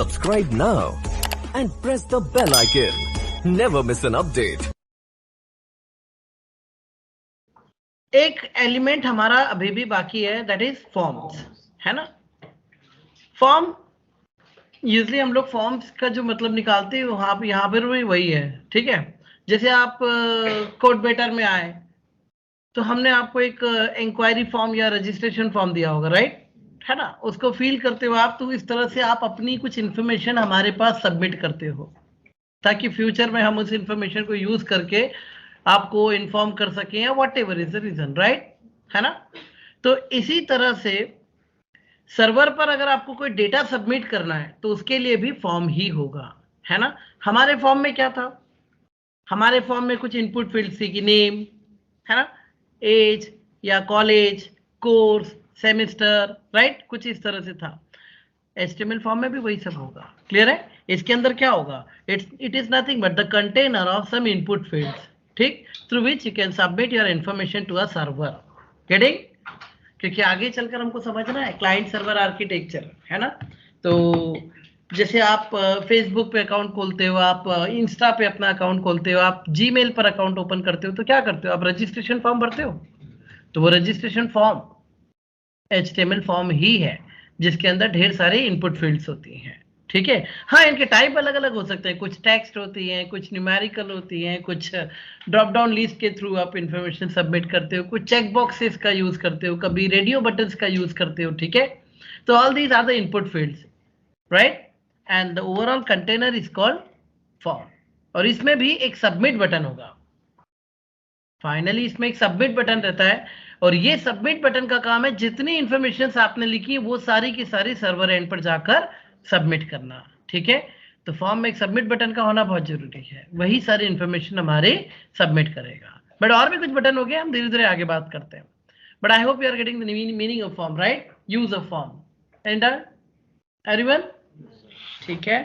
Subscribe now and press the bell icon. Never miss an update. एक element हमारा अभी भी बाकी है, दैट इज फॉर्म्स, है ना। फॉर्म यूजली हम लोग फॉर्म्स का जो मतलब निकालते हैं वहां पे यहाँ पर भी वही है, ठीक है। जैसे आप कोड बेटर में आए तो हमने आपको एक इंक्वायरी फॉर्म या रजिस्ट्रेशन फॉर्म दिया होगा, राइट, है ना। उसको फिल करते हो आप, तो इस तरह से आप अपनी कुछ इंफॉर्मेशन हमारे पास सबमिट करते हो ताकि फ्यूचर में हम उस इंफॉर्मेशन को यूज करके आपको इन्फॉर्म कर सकें या whatever is the reason, right, है ना। तो इसी तरह से सर्वर पर अगर आपको कोई डेटा सबमिट करना है तो उसके लिए भी फॉर्म ही होगा, है ना। हमारे फॉर्म में क्या था, हमारे फॉर्म में कुछ इनपुट फील्ड थी कि नेम, है ना, एज या कॉलेज, कोर्स, सेमेस्टर, राइट, कुछ इस तरह से था। HTML फॉर्म में भी वही सब होगा, क्लियर है। इसके अंदर क्या होगा, it is nothing but the container of some input fields, ठीक, through which you can submit your information to a server, getting. क्योंकि आगे चलकर हमको समझना है क्लाइंट सर्वर आर्किटेक्चर, है ना। तो जैसे आप फेसबुक पे अकाउंट खोलते हो, आप इंस्टा पे अपना अकाउंट खोलते हो, आप जीमेल पर अकाउंट ओपन करते हो, तो क्या करते हो, आप रजिस्ट्रेशन फॉर्म भरते हो। तो वो रजिस्ट्रेशन फॉर्म HTML फॉर्म ही है जिसके अंदर ढेर सारे इनपुट फील्ड्स होती हैं, ठीक है। हाँ, इनके टाइप अलग अलग हो सकते हैं, कुछ टेक्स्ट होती हैं, कुछ न्यूमेरिकल होती हैं, कुछ ड्रॉप डाउन लिस्ट के थ्रू आप इंफॉर्मेशन सबमिट करते हो, कुछ चेक बॉक्सेस का यूज करते हो, कभी रेडियो बटन्स का यूज करते हो, ठीक है। तो all these are the input fields, right, and the overall container is called form. और इसमें भी एक सबमिट बटन होगा, फाइनली इसमें एक सबमिट बटन रहता है, और ये सबमिट बटन का काम है जितनी इंफॉर्मेशन आपने लिखी वो सारी की सारी सर्वर एंड पर जाकर सबमिट करना, ठीक है। तो फॉर्म में एक सबमिट बटन का होना बहुत जरूरी है, वही सारी इंफॉर्मेशन हमारे सबमिट करेगा। बट और भी कुछ बटन हो गए, हम धीरे धीरे आगे बात करते हैं। But I hope you are getting the meaning of form, right, use of form and everyone, ठीक है।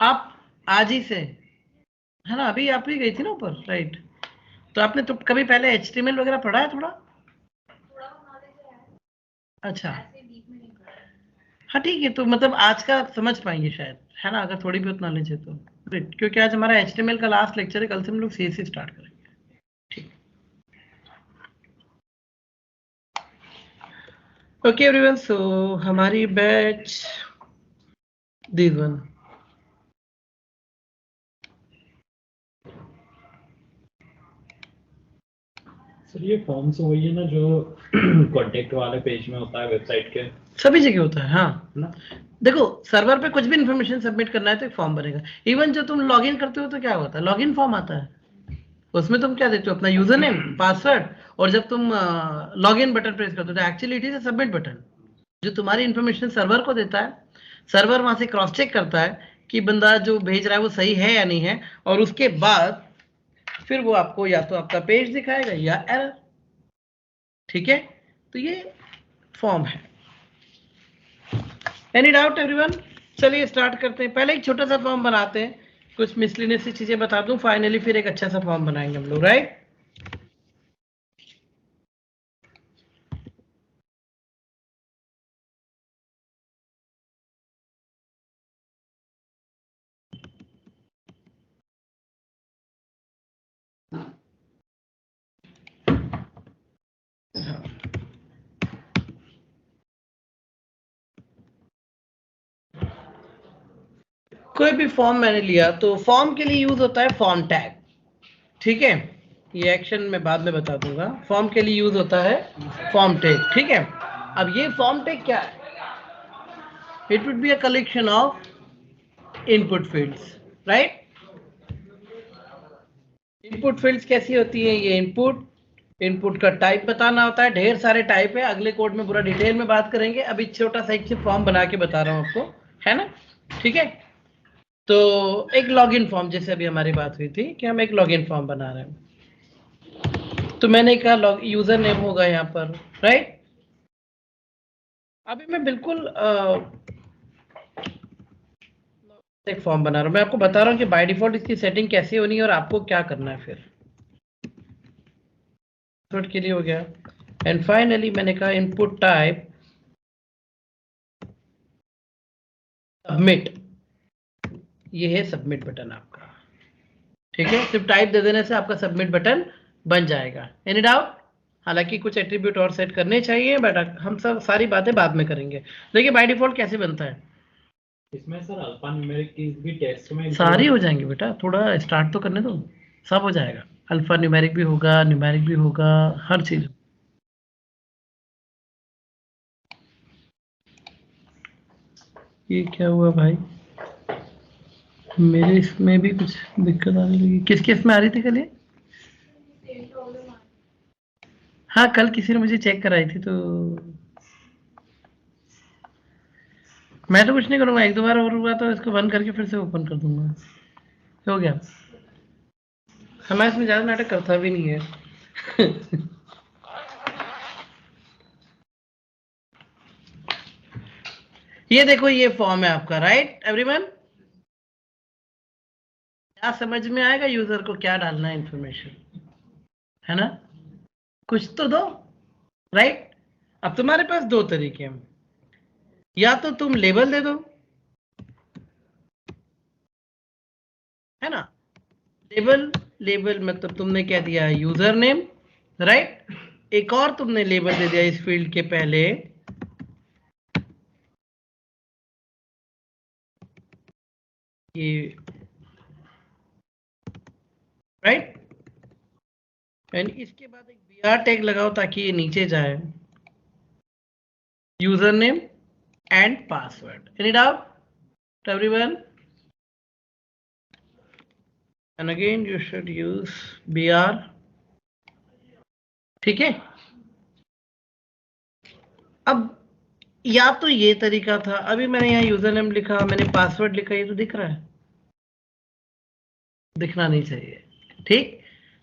आप आज ही से, है ना, अभी आप ही गई थी ना ऊपर, राइट। तो आपने तो कभी पहले HTML वगैरह पढ़ा है थोड़ा? अच्छा, हाँ ठीक है, तो मतलब आज का आप समझ पाएंगे शायद, है ना, अगर थोड़ी बहुत नॉलेज है तो ग्रेट, क्योंकि आज हमारा HTML का लास्ट लेक्चर है, कल से हम लोग CSS स्टार्ट करेंगे, ठीक। ओके एवरीवन, सो हमारी बैच दिस वन, सर ये फॉर्म्स वही है ना जो कॉन्टेक्ट वाले पेज में होता है वेबसाइट के? सभी जगह होता है, हाँ ना, देखो, सर्वर पे कुछ भी इंफॉर्मेशन सबमिट करना है तो एक फॉर्म बनेगा। इवन जो तुम लॉगिन करते हो तो क्या होता है, लॉगिन फॉर्म आता है, उसमें तुम क्या देते हो, अपना यूजर नेम, पासवर्ड, और जब तुम लॉगिन बटन प्रेस करते हो तो actually it is a submit button जो तुम्हारी इंफॉर्मेशन सर्वर को देता है। सर्वर वहां से क्रॉस चेक करता है कि बंदा जो भेज रहा है वो सही है या नहीं है, और उसके बाद फिर वो आपको या तो आपका पेज दिखाएगा या एरर, ठीक है। तो ये फॉर्म है। Any doubt everyone? चलिए स्टार्ट करते हैं। पहले एक छोटा सा फॉर्म बनाते हैं, कुछ मिसलिनियस सी चीजें बता दूं, फाइनली फिर एक अच्छा सा फॉर्म बनाएंगे हम लोग, राइट। कोई भी फॉर्म मैंने लिया तो फॉर्म के लिए यूज होता है फॉर्म टैग, ठीक है। ये एक्शन मैं बाद में बता दूंगा। फॉर्म के लिए यूज होता है फॉर्म टैग, ठीक है। अब ये फॉर्म टैग क्या है, it would be a collection of input fields, right. Input fields कैसी होती है, ये इनपुट का टाइप बताना होता है, ढेर सारे टाइप है, अगले कोड में पूरा डिटेल में बात करेंगे, अभी छोटा सा एक फॉर्म बना के बता रहा हूं आपको, है ना, ठीक है। तो एक लॉगिन फॉर्म, जैसे अभी हमारी बात हुई थी कि हम एक लॉगिन फॉर्म बना रहे हैं, तो मैंने कहा यूजर नेम होगा यहाँ पर, राइट। अभी मैं बिल्कुल एक फॉर्म बना रहा हूं, मैं आपको बता रहा हूँ कि बाय डिफॉल्ट इसकी सेटिंग कैसे होनी है और आपको क्या करना है। फिर के लिए हो गया, एंड फाइनली मैंने कहा इनपुट टाइप सबमिट, ये है सबमिट बटन आपका, ठीक है। सिर्फ टाइप दे देने से आपका सबमिट बटन बन जाएगा। Any doubt? हालांकि कुछ एट्रीब्यूट और सेट करने चाहिए, बट हम सब सारी बातें बाद में करेंगे। देखिए बाय डिफॉल्ट कैसे बनता है इसमें सर अल्फा न्यूमेरिक कीज भी टेक्स्ट में सारी हो जाएंगी बेटा, थोड़ा स्टार्ट तो करने दो, सब हो जाएगा। अल्फा न्यूमेरिक भी होगा, न्यूमेरिक भी होगा, हर चीज। ये क्या हुआ भाई, मेरे इसमें भी कुछ दिक्कत आने लगी। किसके इसमें आ रही थी कल ये? हाँ कल किसी ने मुझे चेक कराई थी, तो मैं तो कुछ नहीं करूंगा, एक दो बार और हुआ तो इसको बंद करके फिर से ओपन कर दूंगा। हो गया। हमारे इसमें ज्यादा नाटक करता भी नहीं है। ये देखो ये फॉर्म है आपका, राइट एवरीवन? क्या समझ में आएगा यूजर को क्या डालना है इंफॉर्मेशन, है ना? कुछ तो दो, राइट? अब तुम्हारे पास दो तरीके हैं, या तो तुम लेबल दे दो, है ना? लेबल, लेबल मतलब तुमने क्या दिया, यूजर नेम, राइट? एक और तुमने लेबल दे दिया इस फील्ड के पहले, ये, राइट? एंड इसके बाद एक br टैग लगाओ ताकि ये नीचे जाए, user name and password. Any doubt everyone? And again you should use br, ठीक है। अब या तो ये तरीका था, अभी मैंने यहाँ यूजर नेम लिखा, मैंने पासवर्ड लिखा, ये तो दिख रहा है, दिखना नहीं चाहिए, ठीक?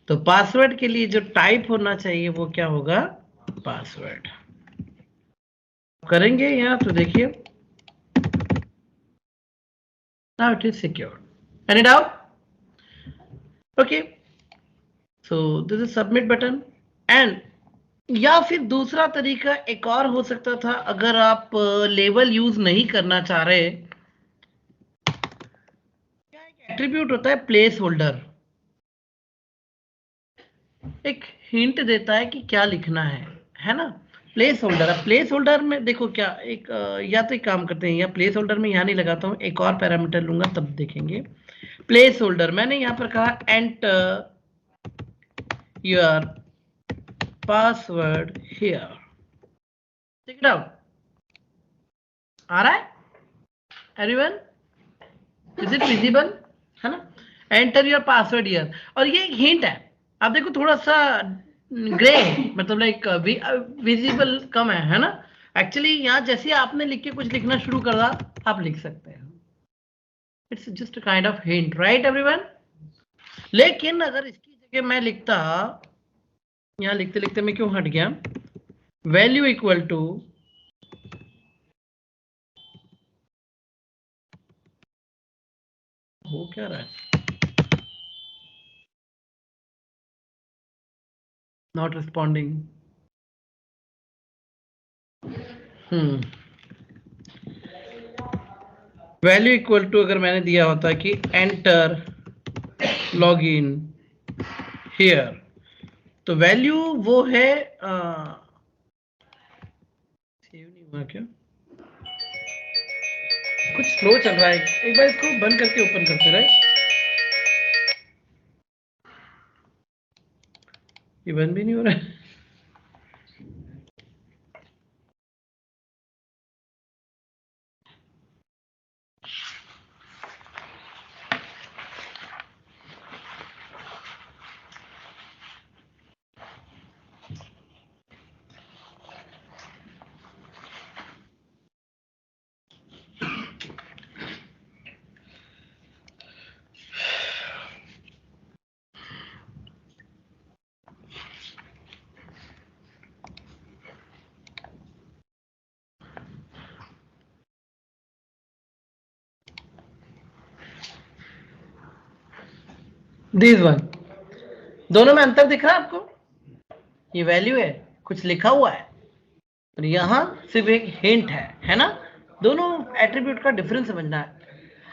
तो पासवर्ड के लिए जो टाइप होना चाहिए वो क्या होगा, पासवर्ड। करेंगे यहाँ तो देखिए, now it is secured. Any doubt? Okay, so this is submit button. And या फिर दूसरा तरीका एक और हो सकता था, अगर आप लेबल यूज नहीं करना चाह रहे, क्या एक एट्रीब्यूट होता है प्लेस होल्डर, एक हिंट देता है कि क्या लिखना है ना? प्लेस होल्डर, अब प्लेस होल्डर में देखो क्या एक या तो एक काम करते हैं, या प्लेस होल्डर में यहाँ नहीं लगाता हूँ, एक और पैरामीटर लूंगा तब देखेंगे। प्लेस होल्डर मैंने यहाँ पर कहा enter your password here, check it out, आ रहा है एवरीवन? इज इट विजिबल, है ना? एंटर योर पासवर्ड हियर, और ये एक हिंट है, आप देखो थोड़ा सा ग्रे, मतलब लाइक विजिबल कम है ना? एक्चुअली यहाँ जैसे आपने लिख के कुछ लिखना शुरू करा, आप लिख सकते हैं, it's just kind of hint, right everyone? लेकिन अगर इसकी जगह मैं लिखता, यहाँ लिखते लिखते मैं क्यों हट गया, वैल्यू इक्वल टू हो क्या रहा है, not responding, value equal to अगर मैंने दिया होता कि एंटर लॉग इन हियर, तो वैल्यू वो है सेव नहीं हुआ क्या, कुछ स्लो चल रहा है, एक बार इसको बंद करके ओपन करते रहे, ये बंद भी नहीं हो रहा है। दिस वन, दोनों में अंतर दिख रहा है आपको? ये वैल्यू है, कुछ लिखा हुआ है, और यहाँ सिर्फ एक हिंट है ना? दोनों एट्रीब्यूट का डिफरेंस समझना है।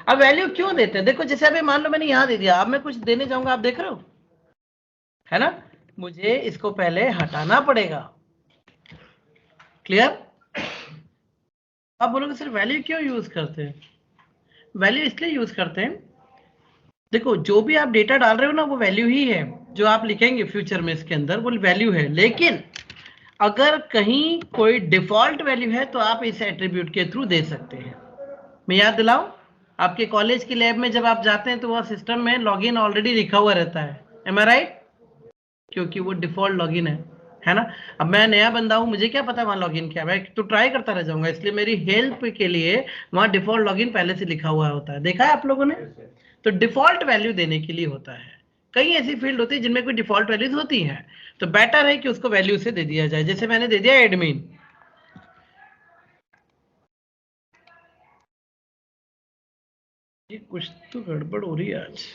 अब वैल्यू क्यों देते हैं, देखो जैसे अभी मान लो मैंने यहां दे दिया, अब मैं कुछ देने जाऊंगा, आप देख रहे हो, है ना, मुझे इसको पहले हटाना पड़ेगा। क्लियर? आप बोलोगे सर वैल्यू क्यों यूज करते हैं? वैल्यू इसलिए यूज करते हैं, देखो जो भी आप डेटा डाल रहे हो ना वो वैल्यू ही है, जो आप लिखेंगे फ्यूचर में इसके अंदर वो वैल्यू है, लेकिन अगर कहीं कोई डिफॉल्ट वैल्यू है तो आप इस एट्रीब्यूट के थ्रू दे सकते हैं। मैं याद दिलाऊं, आपके कॉलेज की लैब में जब आप जाते हैं तो वह सिस्टम में लॉगिन ऑलरेडी लिखा हुआ रहता है, एम आई राइट? क्योंकि वो डिफॉल्ट लॉगिन है ना। अब मैं नया बंदा हूं, मुझे क्या पता वहां लॉगिन क्या है, मैं तो ट्राई करता रह जाऊंगा, इसलिए मेरी हेल्प के लिए वहां डिफॉल्ट लॉगिन पहले से लिखा हुआ होता है, देखा है आप लोगों ने? तो डिफॉल्ट वैल्यू देने के लिए होता है। कई ऐसी फील्ड होती है जिनमें कोई डिफॉल्ट वैल्यूज होती हैं, तो बेटर है कि उसको वैल्यू से दे दिया जाए, जैसे मैंने दे दिया एडमिन। ये कुछ तो गड़बड़ हो रही है आज।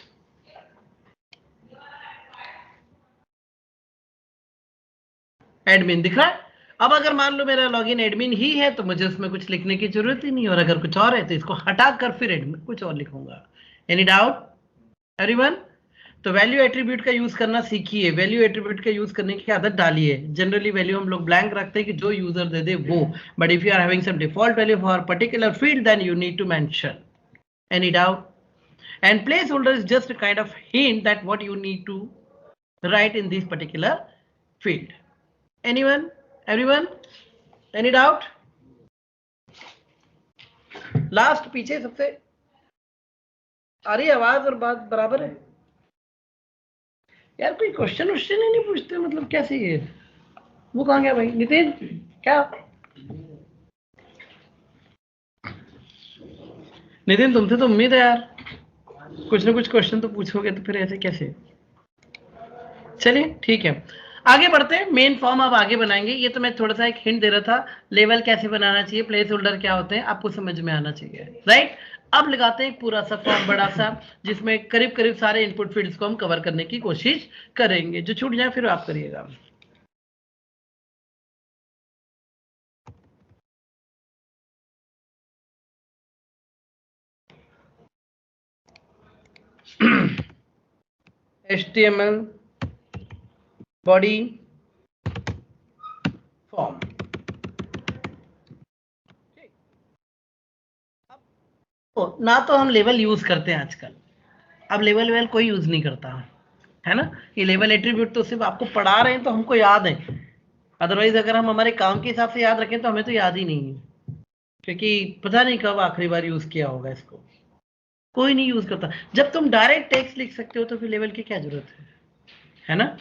एडमिन दिख रहा है? अब अगर मान लो मेरा लॉगिन एडमिन ही है तो मुझे उसमें कुछ लिखने की जरूरत ही नहीं, और अगर कुछ और है तो इसको हटाकर फिर एडमिन कुछ और लिखूंगा। Any doubt everyone? तो वैल्यू एट्रीब्यूट का यूज करना सीखिए, वैल्यू एट्रीब्यूट का यूज करने की आदत डालिए। जनरली वैल्यू हम लोग ब्लैंक रखते हैं कि जो यूजर दे दे वो, but if you are having some default value for particular field then you need to mention. Any doubt? And placeholder is just a kind of hint that what you need to write in this particular field. Anyone? Everyone? Any doubt? Last पीछे सबसे आ रही आवाज और बात बराबर है यार? कोई क्वेश्चन ही नहीं पूछते, मतलब कैसे ये? वो कहाँ गया भाई? नितिन क्या? नितिन तुमसे तो उम्मीद है यार, कुछ ना कुछ क्वेश्चन तो पूछोगे, तो फिर ऐसे कैसे? चलिए ठीक है, आगे बढ़ते हैं। मेन फॉर्म अब आगे बनाएंगे, ये तो मैं थोड़ा सा एक हिंट दे रहा था, लेवल कैसे बनाना चाहिए, प्लेस होल्डर क्या होते हैं, आपको समझ में आना चाहिए, राइट? अब लगाते हैं पूरा सा फॉर्म बड़ा सा, जिसमें करीब करीब सारे इनपुट फील्ड्स को हम कवर करने की कोशिश करेंगे, जो छूट जाए फिर आप करिएगा। HTML बॉडी फॉर्म, ना तो हम लेवल यूज करते हैं आजकल, अब लेवल कोई यूज नहीं करता, है ना। ये लेवल एट्रीब्यूट तो सिर्फ आपको पढ़ा रहे हैं तो हमको याद है, अदरवाइज अगर हम हमारे काम के हिसाब से याद रखें तो हमें तो याद ही नहीं है, क्योंकि पता नहीं कब आखिरी बार यूज किया होगा इसको, कोई नहीं यूज करता। जब तुम डायरेक्ट टेक्स्ट लिख सकते हो तो फिर लेवल की क्या जरूरत है ना?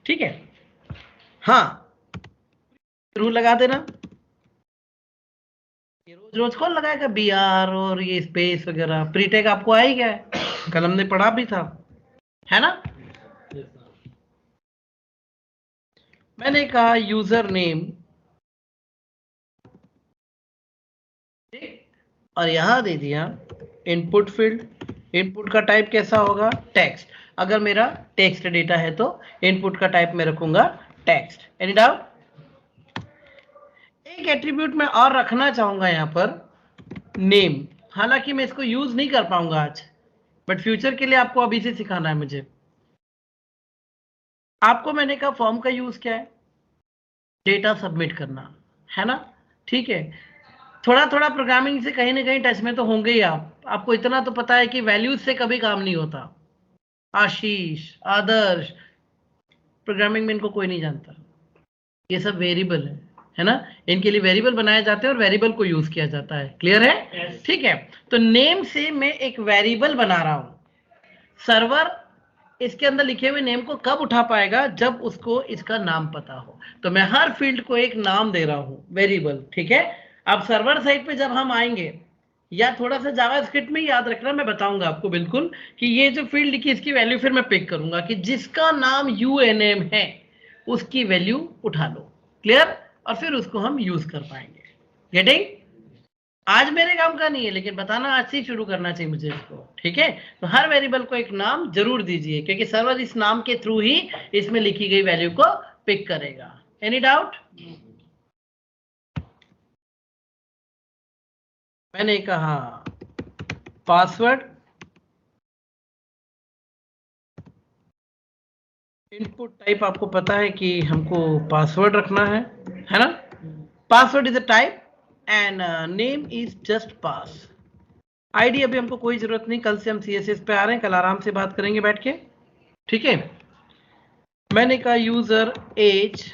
ठीक है, हाँ रूल लगा देना। ये रोज रोज कौन लगाएगा BR और ये स्पेस वगैरह, प्रीटेक आपको आ ही गया है, कल हमने पढ़ा भी था, है ना। मैंने कहा यूजर नेम, और यहां दे दिया इनपुट फील्ड, इनपुट का टाइप कैसा होगा? टेक्स्ट। अगर मेरा टेक्स्ट डेटा है तो इनपुट का टाइप मैं रखूंगा टेक्स्ट। Any doubt? एक एट्रीब्यूट में और रखना चाहूंगा यहां पर, नेम, हालांकि मैं इसको यूज नहीं कर पाऊंगा आज, बट फ्यूचर के लिए आपको अभी से सिखाना है मुझे। आपको मैंने कहा फॉर्म का यूज क्या है? डेटा सबमिट करना, है ना। ठीक है, थोड़ा थोड़ा प्रोग्रामिंग से कहीं ना कहीं टच में तो होंगे ही आप, आपको इतना तो पता है कि वैल्यूज से कभी काम नहीं होता। आशीष, आदर्श, प्रोग्रामिंग में इनको कोई नहीं जानता, ये सब वेरिएबल है ना, इनके लिए वेरिएबल बनाए जाते हैं और वेरिएबल को यूज किया जाता है। क्लियर है? ठीक है, तो नेम से मैं एक वेरिएबल बना रहा हूं, सर्वर इसके अंदर लिखे हुए नेम को कब उठा पाएगा? जब उसको इसका नाम पता हो। तो मैं हर फील्ड को एक नाम दे रहा हूं, वेरिएबल, ठीक है। अब सर्वर साइड पे जब हम आएंगे, या थोड़ा सा जावास्क्रिप्ट में याद रखना, मैं बताऊंगा आपको बिल्कुल कि ये जो फील्ड लिखी इसकी वैल्यू फिर मैं पिक करूंगा कि जिसका नाम UNAME है उसकी वैल्यू उठा लो। क्लियर? और फिर उसको हम यूज कर पाएंगे। गेटिंग? आज मेरे काम का नहीं है, लेकिन बताना आज से ही शुरू करना चाहिए मुझे इसको, ठीक है। तो हर वेरिएबल को एक नाम जरूर दीजिए, क्योंकि सर्वर इस नाम के थ्रू ही इसमें लिखी गई वैल्यू को पिक करेगा। Any doubt? मैंने कहा पासवर्ड, इनपुट टाइप आपको पता है कि हमको पासवर्ड रखना है ना? Password is a type and name is just pass. ID अभी हमको कोई जरूरत नहीं, कल से हम सीएसएस पे आ रहे हैं, कल आराम से बात करेंगे बैठ के, ठीक है? मैंने कहा user age,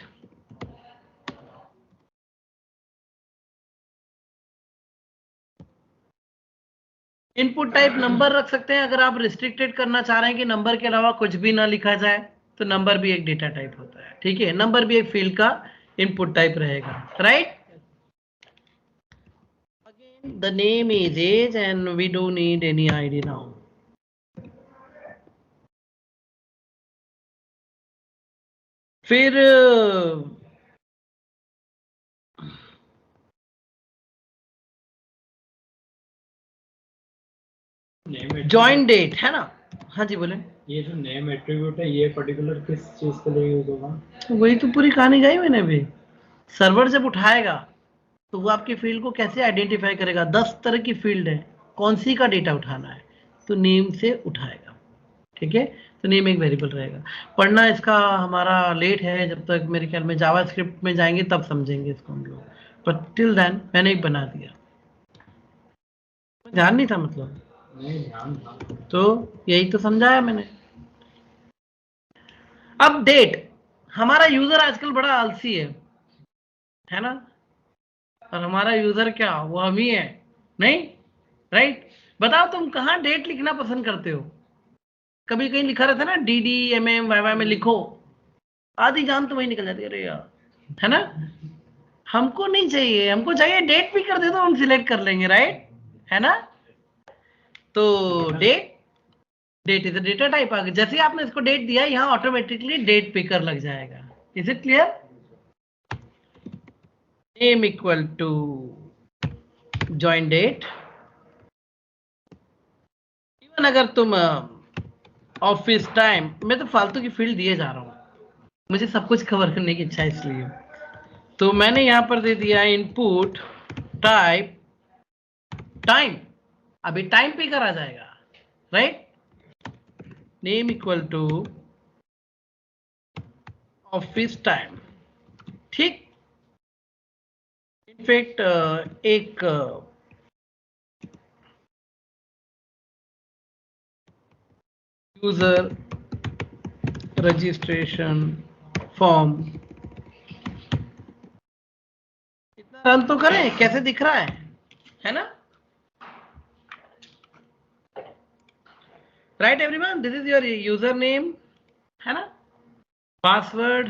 input type number रख सकते हैं अगर आप रिस्ट्रिक्टेड करना चाह रहे हैं कि नंबर के अलावा कुछ भी ना लिखा जाए, तो नंबर भी एक डेटा टाइप होता है, ठीक है? नंबर भी एक फील्ड का इनपुट टाइप रहेगा, right? Again the name is age and we don't need any ID now. फिर ज्वाइन डेट है ना? हाँ जी बोले। ये जो नेम एट्रीब्यूट है ये पर्टिकुलर किस चीज के लिए यूज होगा? वही तो पूरी कहानी गई मैंने भी। सर्वर जब उठाएगा तो वो आपकी फील्ड को कैसे आइडेंटिफाई करेगा? 10 तरह की फील्ड है, कौन सी का डेटा उठाना है, तो नेम से उठाएगा, ठीक है? तो नेम एक वेरिएबल रहेगा। पढ़ना इसका हमारा लेट है, जब तक मेरे ख्याल में जावास्क्रिप्ट में जाएंगे तब समझेंगे इसको हम लोग, पर टिल देन मैंने एक बना दिया। ध्यान नहीं था मतलब? नहीं, ध्यान था। तो यही तो समझाया मैंने। अब डेट, हमारा यूजर आजकल बड़ा आलसी है ना? और हमारा यूजर क्या, वो हम ही है, नहीं? राइट? बताओ तुम कहाँ डेट लिखना पसंद करते हो? कभी कहीं लिखा रहता है ना DDMM में लिखो, आधी जान तो वही निकल जाती है, अरे यार, है ना? हमको नहीं चाहिए, हमको चाहिए डेट भी कर दे तो हम सिलेक्ट कर लेंगे, राइट? है ना? तो date, date is a data type आ गया। जैसे ही आपने इसको डेट दिया, यहाँ ऑटोमेटिकली डेट पिकर लग जाएगा। Is it clear? Name equal to join date. Even अगर तुम ऑफिस टाइम, मैं तो फालतू की फील्ड दिए जा रहा हूँ, मुझे सब कुछ कवर करने की इच्छा है, इसलिए तो मैंने यहां पर दे दिया इनपुट टाइप टाइम। अभी टाइम पिकर आ जाएगा, right? Name equal to office time, ठीक? इनफैक्ट एक यूजर रजिस्ट्रेशन फॉर्म, इतना रन तो करें, कैसे दिख रहा है ना? Right everyone, this is your user name, है ना? पासवर्ड,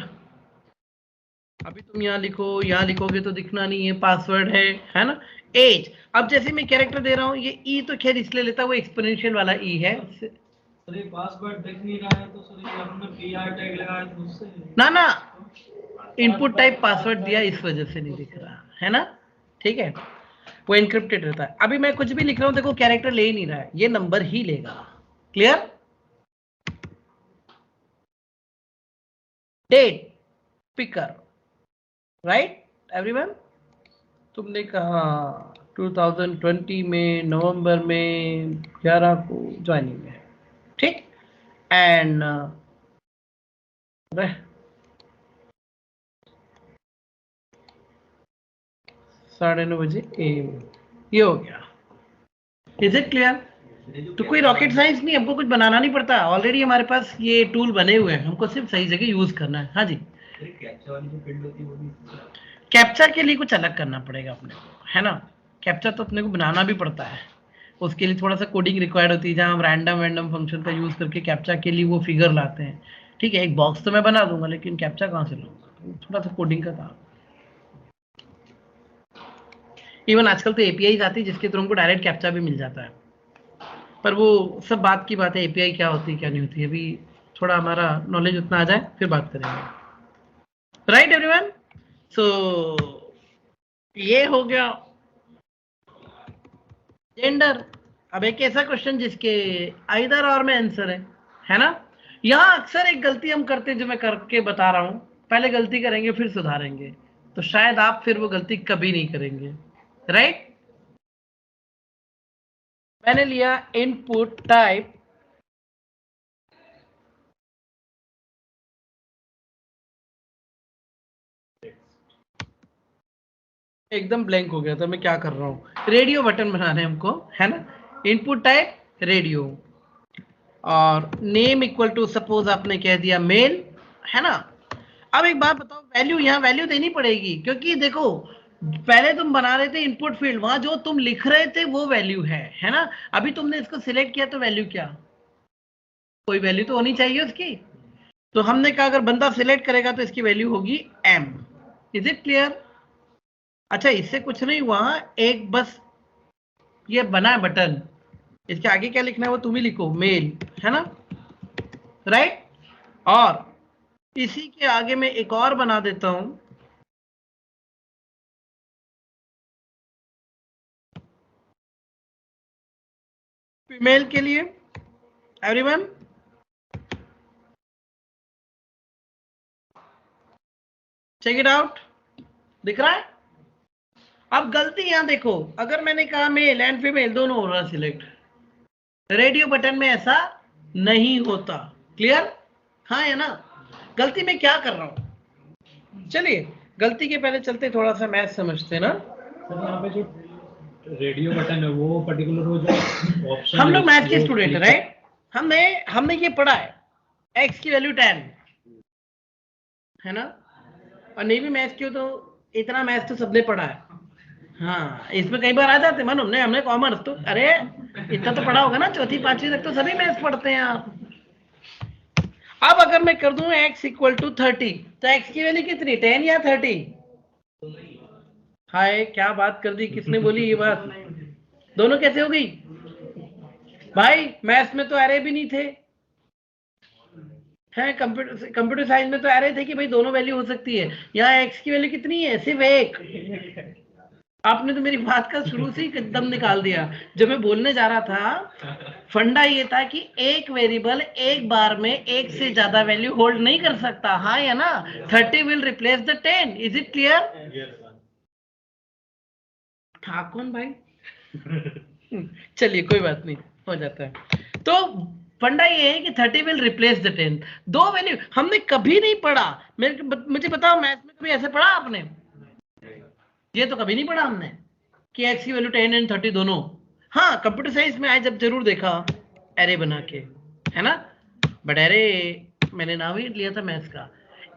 अभी तुम यहाँ लिखो, यहाँ लिखोगे तो दिखना नहीं है, पासवर्ड है ना? एज, अब जैसे मैं कैरेक्टर दे रहा हूँ, ये ई तो खैर इसलिए लेता है, वो एक्सपोनेंशियल वाला ई है। सर ये पासवर्ड दिख नहीं रहा है, तो सर ये हमने पीआर टैग लगाया तो उससे ना इनपुट टाइप पासवर्ड दिया, इस वजह से नहीं दिख रहा है ना? ठीक है, वो एनक्रिप्टेड रहता है। अभी मैं कुछ भी लिख रहा हूँ, देखो कैरेक्टर ले ही नहीं रहा है, ये नंबर ही लेगा। Clear? Date picker, right everyone? तुमने कहा 2020 में नवंबर में 11 को ज्वाइनिंग है, ठीक? एंड 9:30 बजे AM, ये हो गया। Is it clear? तो कोई रॉकेट साइंस नहीं, हमको कुछ बनाना नहीं पड़ता, ऑलरेडी हमारे पास ये टूल बने हुए हैं, हमको सिर्फ सही जगह यूज करना है। हाँ जी, कैप्चा वाली जो फील्ड होती है वो भी कैप्चा के लिए कुछ अलग करना पड़ेगा अपने को, है ना? कैप्चा तो अपने को बनाना भी पड़ता है, उसके लिए थोड़ा सा कोडिंग रिक्वायर्ड होती है, जहाँ हम रैंडम फंक्शन का यूज करके कैप्चा के लिए वो फिगर लाते हैं, ठीक है? एक बॉक्स तो मैं बना दूंगा, लेकिन कैप्चा कहाँ से लाऊंगा? थोड़ा सा कोडिंग का काम। इवन आजकल तो एपीआई आती है जिसके थ्रू हमको डायरेक्ट कैप्चा भी मिल जाता है, पर वो सब बात की बात है, एपीआई क्या होती है क्या नहीं होती है, अभी थोड़ा हमारा नॉलेज उतना आ जाए फिर बात करेंगे। Right everyone? सो ये हो गया जेंडर। अब एक ऐसा क्वेश्चन जिसके आइदर और में आंसर है ना? यहाँ अक्सर एक गलती हम करते हैं, जो मैं करके बता रहा हूँ, पहले गलती करेंगे फिर सुधारेंगे, तो शायद आप फिर वो गलती कभी नहीं करेंगे, राइट? मैंने लिया इनपुट टाइप एकदम ब्लैंक हो गया था, मैं क्या कर रहा हूँ, रेडियो बटन बनाना है हमको, है ना। इनपुट टाइप रेडियो और नेम इक्वल टू सपोज आपने कह दिया मेल, है ना। अब एक बात बताओ, वैल्यू यहाँ वैल्यू देनी पड़ेगी, क्योंकि देखो पहले तुम बना रहे थे इनपुट फील्ड, वहां जो तुम लिख रहे थे वो वैल्यू है ना। अभी तुमने इसको सिलेक्ट किया तो वैल्यू क्या, कोई वैल्यू तो होनी चाहिए उसकी। तो हमने कहा अगर बंदा सिलेक्ट करेगा तो इसकी वैल्यू होगी m। Is it clear? अच्छा, इससे कुछ नहीं हुआ, एक बस ये बना है बटन, इसके आगे क्या लिखना है वो तुम ही लिखो, मेल, है ना, राइट। और इसी के आगे मैं एक और बना देता हूं, फीमेल के लिए, एवरीवन चेक इट आउट, दिख रहा है। अब गलती यहां देखो, अगर मैंने कहा मेल एंड फीमेल दोनों हो रहा सिलेक्ट, रेडियो बटन में ऐसा नहीं होता, क्लियर? हाँ है ना। गलती में क्या कर रहा हूं, चलिए गलती के पहले चलते थोड़ा सा मैथ समझते ना। सर यहाँ पे जो रेडियो बटन है वो पर्टिकुलर वो जो ऑप्शन, हम लोग मैथ के स्टूडेंट है, राइट। हमने ये पढ़ा है, x की वैल्यू 10 है ना, और नहीं भी मैथ क्यों, तो इतना मैथ तो सबने पढ़ा है। हाँ, इसमें कई बार आ जाते मन, हमने कॉमर्स तो, अरे इतना तो पढ़ा होगा ना, चौथी पांचवी तक तो सभी मैथ पढ़ते हैं आप। अब अगर मैं कर दूं x इक्वल टू 30, तो x की वैल्यू कितनी, 10 या 30? हाय, क्या बात कर दी, किसने बोली ये बात, दोनों कैसे हो गई भाई? मैथ्स में तो एरे भी नहीं थे, है कंप्यूटर साइंस में तो एरे थे कि भाई दोनों वैल्यू हो सकती है। यहाँ x की वैल्यू कितनी है, सिर्फ एक। आपने तो मेरी बात का शुरू से ही एकदम निकाल दिया। जब मैं बोलने जा रहा था, फंडा ये था कि एक वेरिएबल एक बार में एक से ज्यादा वैल्यू होल्ड नहीं कर सकता, हाँ या ना। 30 will replace the 10, is it clear? था कौन भाई? चलिए कोई बात नहीं, हो जाता है। तो फंडा ये है कि 30 विल रिप्लेस द 10, दो वैल्यू हमने कभी नहीं पढ़ा। मुझे बताओ, मैथ में कभी ऐसे पढ़ा आपने? ये तो कभी नहीं पढ़ा हमने कि x की वैल्यू 10 एंड 30 दोनों। हाँ, कंप्यूटर साइंस में आए जब जरूर देखा एरे बना के, है ना। बट एरे मैंने नाम ही लिया था मैथ्स का।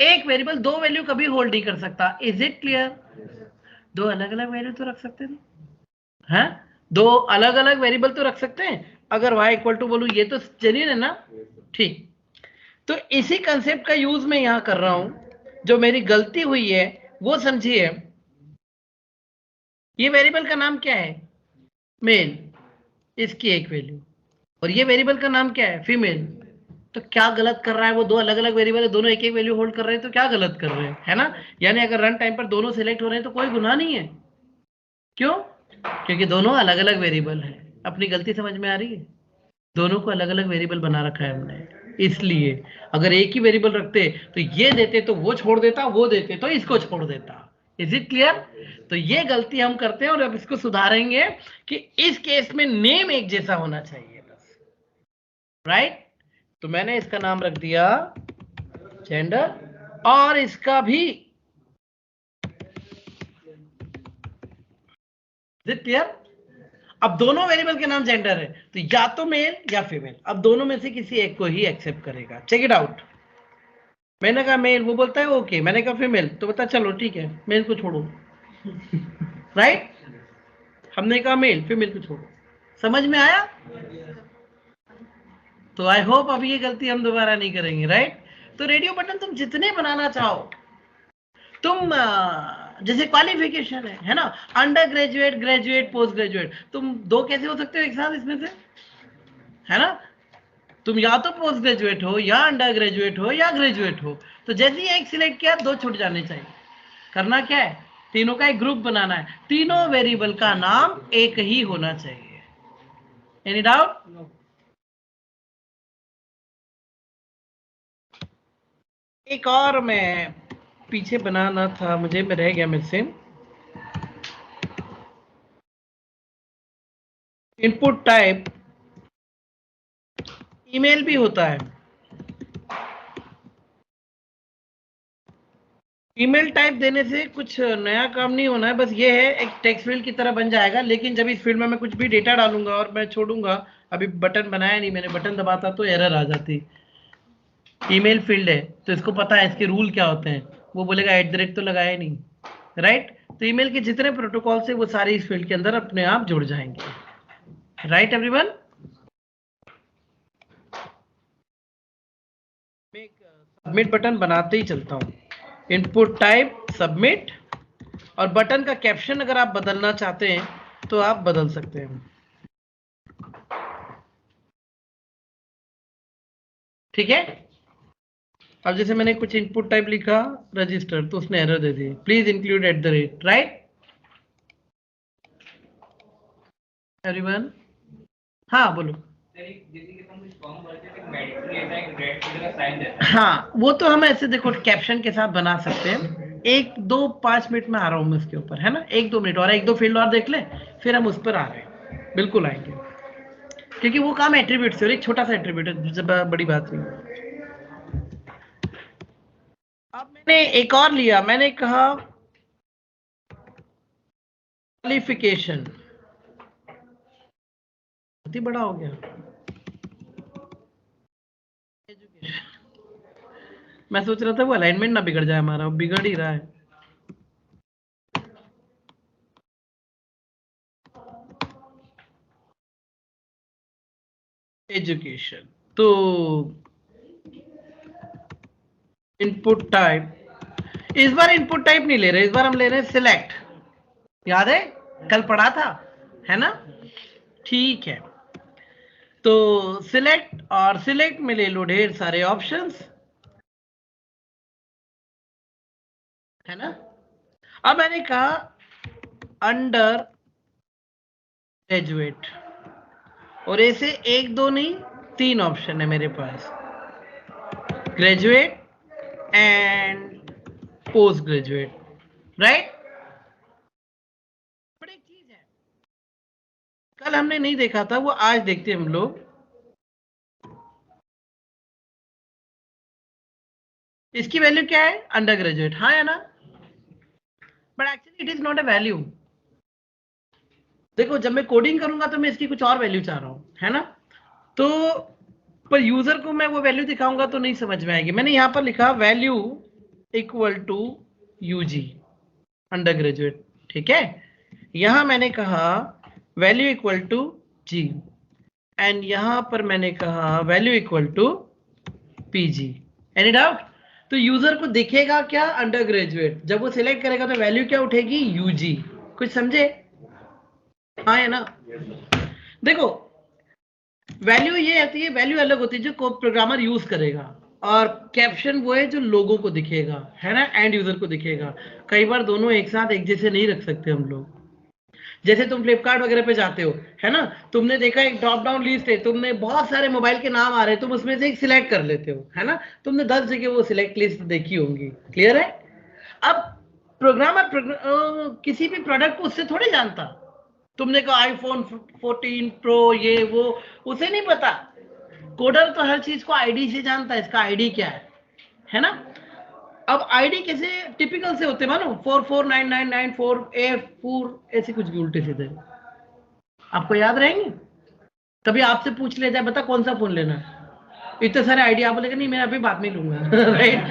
एक वेरिएबल दो वैल्यू कभी होल्ड नहीं कर सकता, इज इट क्लियर? दो अलग अलग वैल्यू तो रख सकते हैं, हैं? दो अलग अलग वेरिएबल तो रख सकते हैं। अगर y इक्वल टू बोलूं, ये तो जेन्युइन है ना, ठीक। तो इसी कंसेप्ट का यूज मैं यहां कर रहा हूं। जो मेरी गलती हुई है वो समझिए, ये वेरिएबल का नाम क्या है, मेल, इसकी एक वैल्यू, और ये वेरिएबल का नाम क्या है, फीमेल। तो क्या गलत कर रहा है वो, दो अलग अलग वेरिएबल है, दोनों एक एक वैल्यू होल्ड कर रहे हैं, तो क्या गलत कर रहे हैं, है ना। यानी अगर रन टाइम पर दोनों सिलेक्ट हो रहे हैं तो कोई गुनाह नहीं है। क्यों? क्योंकि दोनों अलग अलग वेरिएबल है। अपनी गलती समझ में आ रही है? दोनों को अलग अलग वेरिएबल बना रखा है हमने, इसलिए अगर एक ही वेरिएबल रखते तो ये देते तो वो छोड़ देता, वो देते तो इसको छोड़ देता। Is it clear? तो ये गलती हम करते हैं और अब इसको सुधारेंगे कि इस केस में नेम एक जैसा होना चाहिए बस, राइट। तो मैंने इसका नाम रख दिया जेंडर, और इसका भी, इज इट क्लियर? अब दोनों वेरिएबल के नाम जेंडर है, तो या तो मेल या फीमेल, अब दोनों में से किसी एक को ही एक्सेप्ट करेगा। Check it out. मैंने कहा मेल, वो बोलता है ओके, मैंने कहा फीमेल, तो बता चलो ठीक है, मेल को छोड़ो, राइट। हमने कहा मेल, फीमेल को छोड़ो। समझ में आया? तो आई होप अब ये गलती हम दोबारा नहीं करेंगे, राइट। तो रेडियो बटन तुम जितने बनाना चाहो, तुम जैसे क्वालिफिकेशन है ना, under graduate, graduate, post graduate, तुम दो कैसे हो सकते हो एक साथ इसमें से, है ना। तुम या तो पोस्ट ग्रेजुएट हो, या अंडर ग्रेजुएट हो, या ग्रेजुएट हो। तो जैसे ही एक सिलेक्ट किया, दो छूट जाने चाहिए। करना क्या है, तीनों का एक ग्रुप बनाना है, तीनों वेरिएबल का नाम एक ही होना चाहिए। Any doubt? एक और मैं पीछे बनाना था मुझे, में रह गया मुझसे। इनपुट टाइप ईमेल भी होता है। ईमेल टाइप देने से कुछ नया काम नहीं होना है, बस ये है एक टेक्स्ट फील्ड की तरह बन जाएगा, लेकिन जब इस फील्ड में मैं कुछ भी डेटा डालूंगा और मैं छोड़ूंगा, अभी बटन बनाया नहीं मैंने, बटन दबाता तो एरर आ जाती। ईमेल फील्ड है तो इसको पता है इसके रूल क्या होते हैं, वो बोलेगा @ तो लगाया नहीं, राइट। तो ईमेल के जितने प्रोटोकॉल से वो सारे इस फील्ड के अंदर अपने आप जुड़ जाएंगे, राइट एवरीवन। सबमिट बटन बनाते ही चलता हूं, इनपुट टाइप सबमिट, और बटन का कैप्शन अगर आप बदलना चाहते हैं तो आप बदल सकते हैं, ठीक है। अब जैसे मैंने कुछ इनपुट टाइप लिखा रजिस्टर, तो उसने error they the, please include @, right everyone. हाँ बोलो। हाँ वो तो हम ऐसे देखो कैप्शन के साथ बना सकते हैं, 1-2-5 मिनट में आ रहा हूँ मैं उसके ऊपर, है ना, 1-2 मिनट और 1-2 फील्ड और देख ले, फिर हम उस पर आ रहे हैं, बिल्कुल आएंगे, क्योंकि वो काम एट्रीब्यूट से, और एक छोटा सा एट्रीब्यूट है, जब बड़ी बात नहीं। अब मैंने एक और लिया, मैंने कहा क्वालिफिकेशन, बहुत ही बड़ा हो गया, मैं सोच रहा था वो अलाइनमेंट ना बिगड़ जाए हमारा, बिगड़ ही रहा है। एजुकेशन, तो इनपुट टाइप, इस बार इनपुट टाइप नहीं ले रहे, इस बार हम ले रहे हैं सिलेक्ट, याद है कल पढ़ा था, है ना, ठीक है। तो सिलेक्ट, और सिलेक्ट में ले लो ढेर सारे ऑप्शंस, है ना। अब मैंने कहा अंडर ग्रेजुएट, और ऐसे 1-2 नहीं 3 ऑप्शन है मेरे पास, graduate and post graduate, right. बड़ी चीज है, कल हमने नहीं देखा था, वो आज देखते हैं हम लोग। इसकी वैल्यू क्या है, अंडर ग्रेजुएट, हाँ है ना, but actually it is not a value. देखो जब मैं कोडिंग करूंगा तो मैं इसकी कुछ और वैल्यू चाह रहा हूं, है ना, तो पर यूजर को मैं वो वैल्यू दिखाऊंगा तो नहीं समझ में आएगी। मैंने यहां पर लिखा value equal to UG under graduate, ठीक है। यहां मैंने कहा value equal to G, and यहां पर मैंने कहा value equal to PG. Any doubt? तो यूजर को दिखेगा क्या, अंडर ग्रेजुएट, जब वो सिलेक्ट करेगा तो वैल्यू क्या उठेगी, यूजी। कुछ समझे, हाँ है ना। देखो वैल्यू ये आती है, वैल्यू अलग होती है जो प्रोग्रामर यूज करेगा, और कैप्शन वो है जो लोगों को दिखेगा, है ना, एंड यूजर को दिखेगा। कई बार दोनों एक साथ एक जैसे नहीं रख सकते हम लोग। जैसे तुम फ्लिपकार्ट वगैरह पे जाते हो, है ना, तुमने देखा एक ड्रॉप डाउन लिस्ट है, तुमने बहुत सारे मोबाइल के नाम आ रहे हैं, तुम उसमें से एक सिलेक्ट कर लेते हो, है ना, तुमने 10 जगह वो सिलेक्ट लिस्ट देखी होंगी, क्लियर है। अब प्रोग्रामर किसी भी प्रोडक्ट को उससे थोड़ी जानता, तुमने कहा आईफोन 14 प्रो ये वो, उसे नहीं पता। कोडर तो हर चीज को आईडी से जानता है, इसका आईडी क्या है ना। अब आईडी कैसे टिपिकल से होते मानो 449994A4 ऐसे कुछ भी उल्टे सीधे, आपको याद रहेंगे। कभी आपसे पूछ लिया जाए बता कौन सा फोन लेना है, इतने सारे आईडी, आप बोलेगा नहीं मैं अभी बाद में लूंगा राइट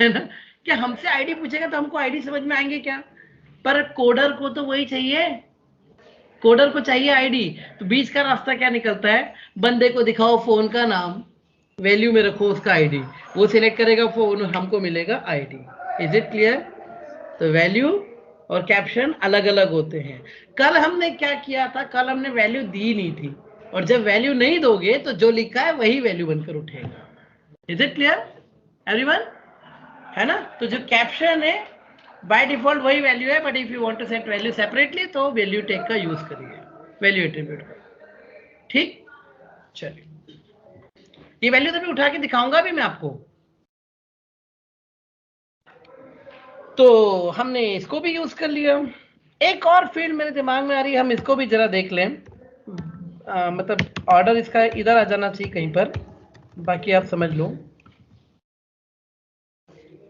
है ना। क्या हमसे आईडी पूछेगा तो हमको आईडी समझ में आएंगे क्या, पर कोडर को तो वही चाहिए, कोडर को चाहिए आईडी। तो बीच का रास्ता क्या निकलता है, बंदे को दिखाओ फोन का नाम, वैल्यू में रखो उसका आईडी, वो सिलेक्ट करेगा फोन, हमको मिलेगा आईडी। Is it clear? तो वैल्यू और कैप्शन अलग अलग होते हैं। कल हमने क्या किया था, कल हमने वैल्यू दी नहीं थी, और जब वैल्यू नहीं दोगे तो जो लिखा है वही वैल्यू बनकर उठेगा। इज इट क्लियर एवरीवन, है ना। तो जो कैप्शन है बाय डिफॉल्ट वही वैल्यू है, but if you want to set value separately तो वैल्यू टैग का यूज करिए, वैल्यू एट्रीब्यूट का, ठीक। चलिए ये वैल्यू तो मैं उठा के दिखाऊंगा भी मैं आपको। तो हमने इसको भी यूज कर लिया, एक और फील्ड मेरे दिमाग में आ रही है, हम इसको भी जरा देख लें। मतलब ऑर्डर इसका इधर आ जाना चाहिए कहीं पर, बाकी आप समझ लो।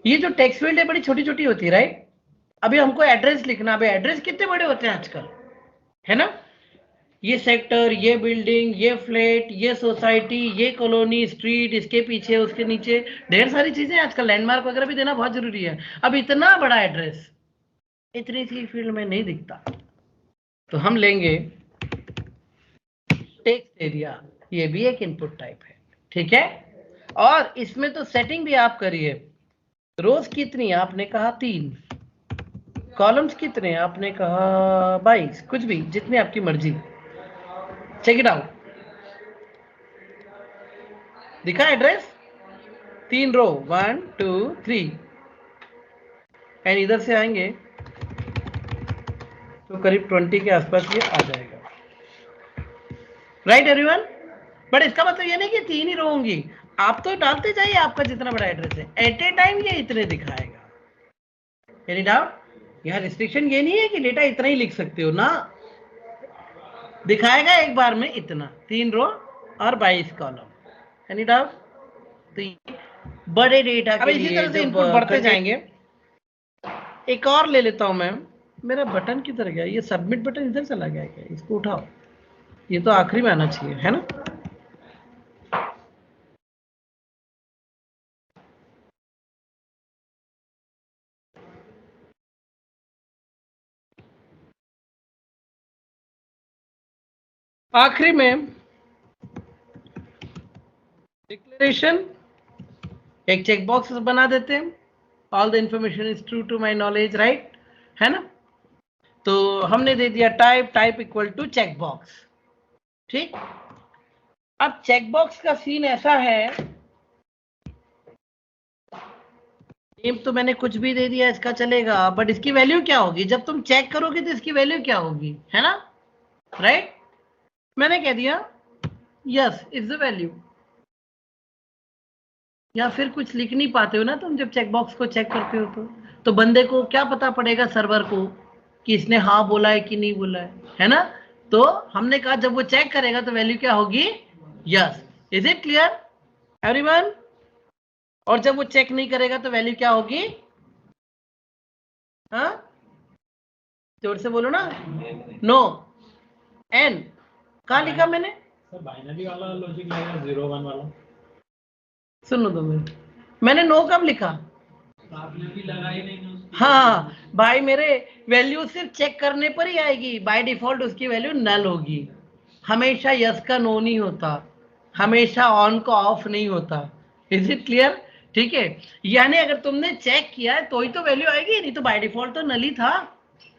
ये जो टेक्स्ट फील्ड है बड़ी छोटी छोटी होती है, राइट? अभी हमको एड्रेस लिखना, अभी एड्रेस कितने बड़े होते हैं आजकल, है ना? ये सेक्टर, ये बिल्डिंग, ये फ्लैट, ये सोसाइटी, ये कॉलोनी, स्ट्रीट, इसके पीछे उसके नीचे ढेर सारी चीजें आजकल, लैंडमार्क वगैरह भी देना बहुत जरूरी है। अब इतना बड़ा एड्रेस इतनी सी फील्ड में नहीं दिखता, तो हम लेंगे टेक्स्ट एरिया, ये भी एक इनपुट टाइप है, ठीक है? और इसमें तो सेटिंग भी आप करिए। रोज कितनी आपने कहा 3, कॉलम्स कितने आपने कहा 22, कुछ भी जितनी आपकी मर्जी। चेक इट आउट, दिखा एड्रेस? 3 रो, 1 2 3, एंड इधर से आएंगे तो करीब 20 के आसपास ये आ जाएगा, राइट एवरीवन? बट इसका मतलब ये नहीं कि 3 ही रो होंगी, आप तो डालते जाइए, आपका जितना बड़ा एड्रेस है एट ए टाइम ये इतने दिखाएगा। Any doubt? यहाँ रिस्ट्रिक्शन ये नहीं है कि डेटा इतना ही लिख सकते हो ना, दिखाएगा एक बार में इतना, 3 रो और 22 कॉलम। Any doubt? तो ये बड़े डेटा के लिए इसी तरह से इनपुट बढ़ते जाएंगे। एक और ले लेता हूं मैं, मेरा बटन किधर गया? ये सबमिट बटन इधर चला गया क्या? इसको उठाओ, ये तो आखिरी में आना चाहिए, है ना? आखिरी में डिक्लेरेशन एक चेक बॉक्स बना देते हैं, all the information is true to my knowledge, right? है ना? तो हमने दे दिया type equal to check box, ठीक? अब चेक बॉक्स का सीन ऐसा है, नेम तो मैंने कुछ भी दे दिया, इसका चलेगा, बट इसकी वैल्यू क्या होगी? जब तुम चेक करोगे तो इसकी वैल्यू क्या होगी, है ना? राइट? मैंने कह दिया यस इज द वैल्यू, या फिर कुछ लिख नहीं पाते हो ना तुम जब चेक बॉक्स को चेक करते हो, तो बंदे को क्या पता पड़ेगा, सर्वर को, कि इसने हाँ बोला है कि नहीं बोला है ना? तो हमने कहा जब वो चेक करेगा तो वैल्यू क्या होगी? Yes. Is it clear everyone? और जब वो चेक नहीं करेगा तो वैल्यू क्या होगी? हाँ, जोर से बोलो ना। नो, एन कहाँ लिखा मैंने? सर बाइनरी वाला लॉजिक लगेगा, 0 1 वाला। सुनो दो मैंने नो कब लिखा? आपने भी लगाई नहीं। हाँ भाई, मेरे वैल्यू सिर्फ चेक करने पर ही आएगी, बाय डिफॉल्ट उसकी वैल्यू नल होगी। हमेशा यस का नो नहीं होता, हमेशा ऑन का ऑफ नहीं होता। Is it clear? ठीक है, यानी अगर तुमने चेक किया है तो ही तो वैल्यू आएगी, नहीं तो बाय डिफॉल्ट तो नल ही था।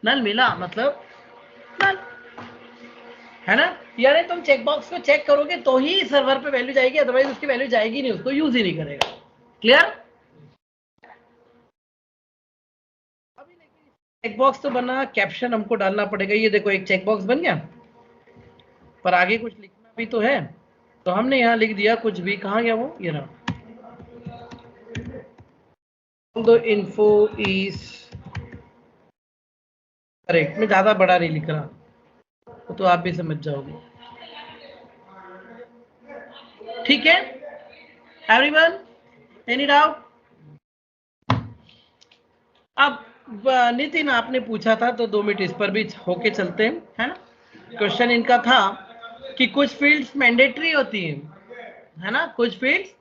नल मिला मतलब नल, है ना? यानी तुम चेक बॉक्स को चेक करोगे तो ही सर्वर पे वैल्यू जाएगी, अदरवाइज उसकी वैल्यू जाएगी नहीं, उसको यूज ही नहीं करेगा। क्लियर? चेक बॉक्स तो बना, कैप्शन हमको डालना पड़ेगा। ये देखो एक चेक बॉक्स बन गया, पर आगे कुछ लिखना भी तो है, तो हमने यहाँ लिख दिया कुछ भी। कहाँ गया वो? ये रहा, द इन्फो इज करेक्ट। मैं ज्यादा बड़ा नहीं लिख रहा, तो आप भी समझ जाओगे, ठीक है एवरीवन? Any doubt? अब नितिन आपने पूछा था तो 2 मिनट इस पर भी होके चलते हैं, है ना? क्वेश्चन इनका था कि कुछ फील्ड्स मैंडेटरी होती हैं, है ना? कुछ फील्ड्स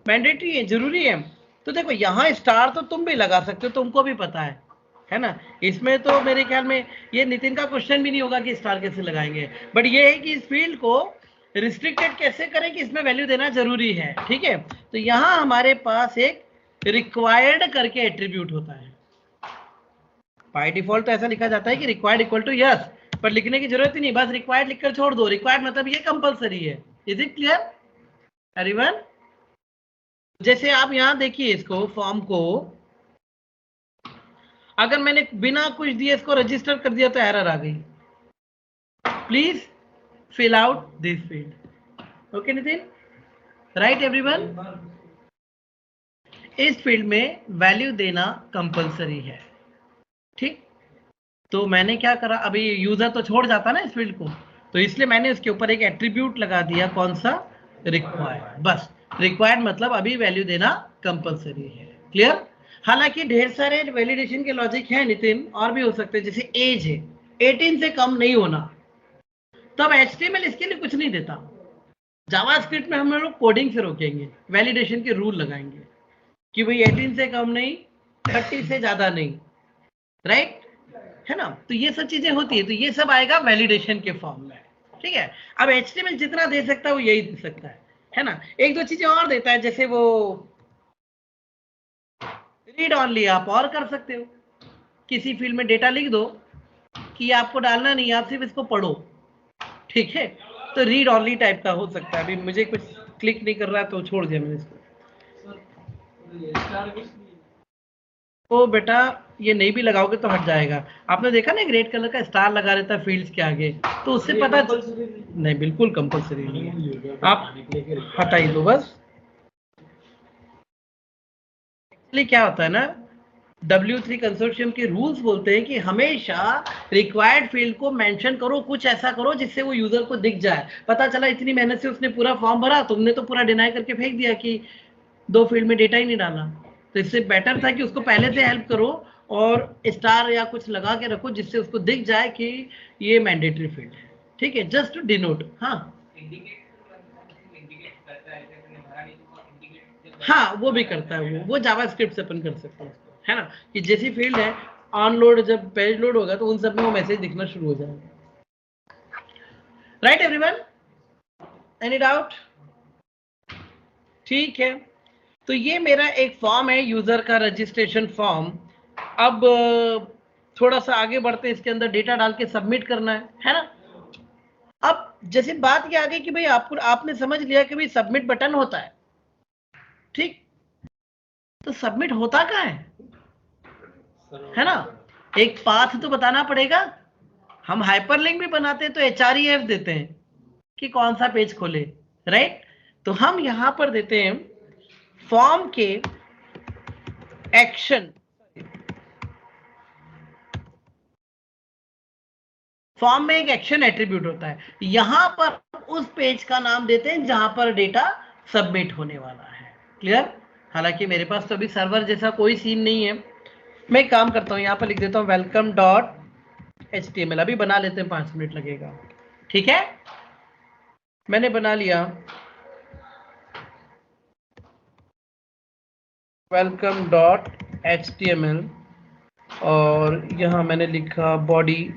मैंडेटरी है, जरूरी है। तो देखो यहाँ स्टार तो तुम भी लगा सकते हो, तुमको भी पता है ना? इसमें तो मेरे ख्याल में ये नितिन का क्वेश्चन भी नहीं होगा कि स्टार कैसे लगाएंगे, बट ये है कि इस फील्ड को रिस्ट्रिक्टेड कैसे करें कि इसमें वैल्यू देना जरूरी है, ठीक है? तो यहाँ हमारे पास एक रिक्वायर्ड करके एट्रीब्यूट होता है। बाय डिफॉल्ट तो ऐसा लिखा जाता है कि रिक्वायर्ड इक्वल टू यस, पर लिखने की जरूरत ही नहीं, बस रिक्वायर्ड लिखकर छोड़ दो। रिक्वायर्ड मतलब ये कंपलसरी है। Is it clear everyone? जैसे आप यहां देखिए इसको, फॉर्म को अगर मैंने बिना कुछ दिए इसको रजिस्टर कर दिया तो एरर आ गई। Please fill out this field. Okay Nitin? Right everyone? इस फील्ड में वैल्यू देना कंपलसरी है, ठीक? तो मैंने क्या करा, अभी यूजर तो छोड़ जाता ना इस फील्ड को, तो इसलिए मैंने उसके ऊपर एक एट्रीब्यूट लगा दिया, कौन सा, रिक्वायर्ड। बस रिक्वायर्ड मतलब अभी वैल्यू देना कंपलसरी है। क्लियर? हालांकि ढेर सारे वैलिडेशन के लॉजिक हैं नितिन, और भी हो सकते हैं, जैसे एज है 18 से कम नहीं होना, तो अब HTML इसके लिए कुछ नहीं देता। जावास्क्रिप्ट में हम लोग कोडिंग से रोकेंगे, वैलिडेशन के रूल लगाएंगे कि भाई 18 से कम नहीं, 30 से ज्यादा नहीं, राइट, है ना। तो ये सब चीजें होती है, तो ये सब आएगा वैलिडेशन के फॉर्म में, ठीक है। अब HTML जितना दे सकता है वो यही दे सकता है ना। एक दो चीजें और देता है, जैसे वो रीड ऑनली आप और कर सकते हो, किसी फील्ड में डेटा लिख दो कि आपको डालना नहीं, आप सिर्फ इसको पढ़ो, ठीक है। तो रीड ऑनली टाइप का हो सकता है। अभी मुझे कुछ क्लिक नहीं कर रहा है तो छोड़ दिया मैंने इसको। तो बेटा ये नहीं भी लगाओगे तो हट जाएगा। आपने देखा ना एक रेड कलर का स्टार लगा रहता है फील्ड्स के आगे, तो उससे पता नहीं, बिल्कुल कंपलसरी नहीं है, आप हटाई दो बस। एक्चुअली क्या होता है ना, W3 कंसोर्शियम के रूल्स बोलते हैं कि हमेशा रिक्वायर्ड फील्ड को मेंशन करो, कुछ ऐसा करो जिससे वो यूजर को दिख जाए, पता चला इतनी मेहनत से उसने पूरा फॉर्म भरा, तुमने तो पूरा डिनाई करके फेंक दिया कि 2 फील्ड में डेटा ही नहीं डाला। तो इससे बेटर था कि उसको पहले से हेल्प करो और स्टार या कुछ लगा के रखो जिससे उसको दिख जाए कि ये मैंडेटरी फील्ड है, ठीक है, जस्ट टू डिनोट। हाँ वो भी करता है, वो जावास्क्रिप्ट से अपन कर सकते हैं, है ना, कि जैसी फील्ड है ऑन लोड, जब पेज लोड होगा तो उन सब में वो मैसेज दिखना शुरू हो जाएगा। Right everyone, any doubt? ठीक है, तो ये मेरा एक फॉर्म है, यूजर का रजिस्ट्रेशन फॉर्म। अब थोड़ा सा आगे बढ़ते हैं, इसके अंदर डेटा डाल के सबमिट करना है ना। अब जैसे बात ये आ गई कि भाई आपने समझ लिया कि भाई सबमिट बटन होता है, ठीक, तो सबमिट होता कहाँ है ना, एक पाथ तो बताना पड़ेगा। हम हाइपरलिंक भी बनाते हैं तो HREF देते हैं कि कौन सा पेज खोले, राइट। तो हम यहां पर देते हैं फॉर्म के एक्शन, फॉर्म में एक एक्शन एट्रीब्यूट होता है, यहां पर उस पेज का नाम देते हैं जहां पर डेटा सबमिट होने वाला है। क्लियर? हालांकि मेरे पास तो अभी सर्वर जैसा कोई सीन नहीं है, मैं एक काम करता हूं, यहां पर लिख देता हूं welcome.html, अभी बना लेते हैं, 5 मिनट लगेगा, ठीक है। मैंने बना लिया welcome.html और यहां मैंने लिखा बॉडी,